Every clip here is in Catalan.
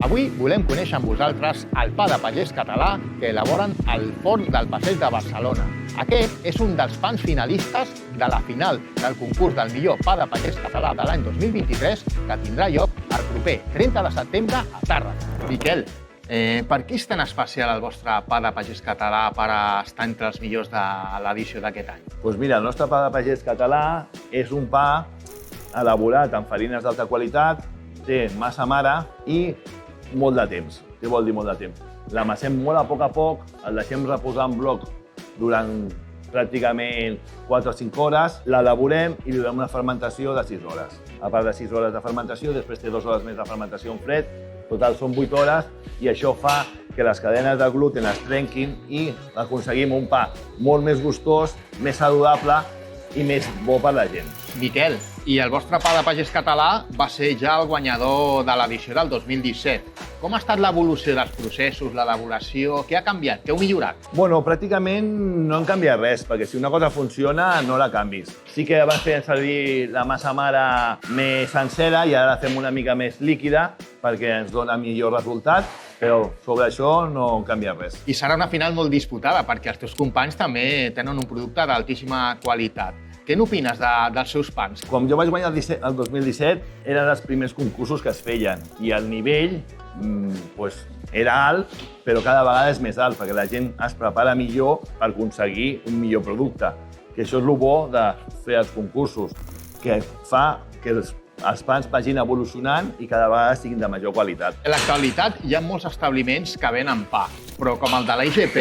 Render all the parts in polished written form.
Avui volem conèixer amb vosaltres el pa de pagès català que elaboren al forn del Passeig de Barcelona. Aquest és un dels pans finalistes de la final del concurs del millor pa de pagès català de l'any 2023 que tindrà lloc el proper 30 de setembre a Tàrrega. Miquel, per què és tan especial el vostre pa de pagès català per estar entre els millors de l'edició d'aquest any? Doncs mira, el nostre pa de pagès català és un pa elaborat amb farines d'alta qualitat, té massa mare i molt de temps. Què vol dir molt de temps? L'amassem molt a poc, el deixem reposar en bloc durant pràcticament 4 o 5 hores, l'elaborem i li donem una fermentació de 6 hores. A part de 6 hores de fermentació, després té 2 hores més de fermentació en fred, total són 8 hores i això fa que les cadenes de gluten es trenquin i aconseguim un pa molt més gustós, més saludable i més bo per la gent. Miquel, i el vostre pa de pagès català va ser ja el guanyador de l'edició del 2017. Com ha estat l'evolució dels processos, l'elaboració? Què ha canviat? Què heu millorat? Bueno, pràcticament no hem canviat res, perquè si una cosa funciona, no la canvis. Sí que abans fèiem servir la massa mare més sencera i ara la fem una mica més líquida perquè ens dona millor resultat, però sobre això no hem canviat res. I serà una final molt disputada, perquè els teus companys també tenen un producte d'altíssima qualitat. Què n'opines dels seus pans? Com jo vaig guanyar el 2017, eren els primers concursos que es feien i el nivell era alt, però cada vegada és més alt, perquè la gent es prepara millor per aconseguir un millor producte. Que això és el bo de fer els concursos, que fa que els pans vagin evolucionant i cada vegada siguin de major qualitat. En l'actualitat hi ha molts establiments que venen pa, però com el de la IGP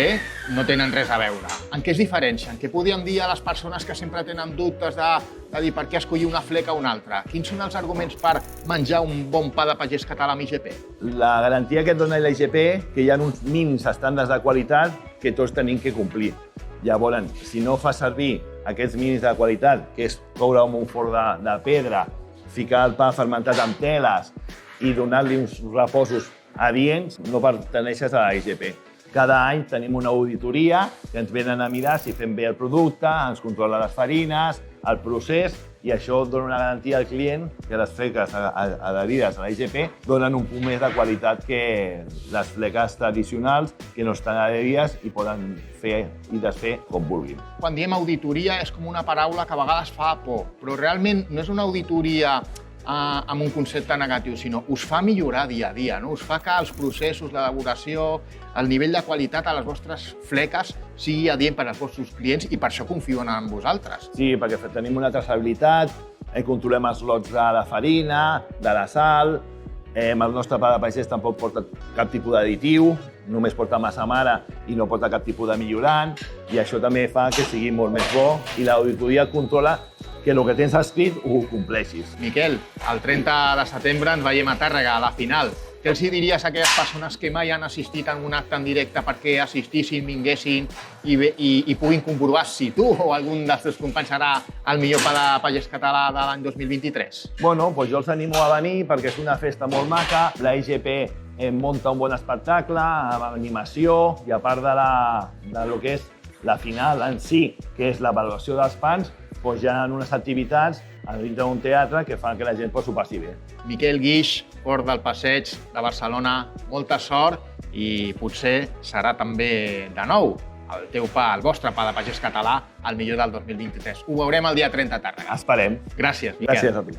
no tenen res a veure. En què es diferencien? Què podríem dir a les persones que sempre tenen dubtes de dir per què escollir una fleca o una altra? Quins són els arguments per menjar un bon pa de pagès català amb IGP? La garantia que et dona la IGP, que hi ha uns mínims estàndards de qualitat que tots tenim que complir. Llavors, si no fas servir aquests mínims de qualitat, que és coure amb un forn de pedra, ficar el pa fermentat amb teles i donar-li uns reposos adients, no perteneixes a la IGP. Cada any tenim una auditoria que ens venen a mirar si fem bé el producte, ens controla les farines, el procés, i això dona una garantia al client que les fleques adherides a la IGP donen un punt més de qualitat que les fleques tradicionals que no estan adherides i poden fer i desfer com vulguin. Quan diem auditoria és com una paraula que a vegades fa por, però realment no és una auditoria amb un concepte negatiu, sinó us fa millorar dia a dia, no? Us fa que els processos, l'elaboració, el nivell de qualitat a les vostres fleques sigui adient per als vostres clients i per això confien en vosaltres. Sí, perquè tenim una traçabilitat, controlem els lots de la farina, de la sal, el nostre pa de pagès tampoc porta cap tipus d'additiu, només porta massa mare i no porta cap tipus de millorant, i això també fa que sigui molt més bo i l'auditoria controla que el que tens escrit ho compleixis. Miquel, el 30 de setembre ens veiem a Tàrrega, a la final. Què els diries a aquelles persones que mai han assistit a un acte en directe perquè assistissin, vinguessin i puguin comprovar si tu o algun dels teus companys serà el millor pa de pagès català de l'any 2023? Bueno, doncs jo els animo a venir perquè és una festa molt maca. La IGP munta un bon espectacle amb animació i a part de lo que és la final en si, que és l'avaluació dels pans, doncs hi ha unes activitats a dintre d'un teatre que fan que la gent s'ho passi bé. Miquel Guix, forn del Passeig de Barcelona, molta sort i potser serà també de nou el teu pa, el vostre pa de pagès català, el millor del 2023. Ho veurem el dia 30 a Tàrrega. Esperem. Gràcies, Miquel. Gràcies a tu.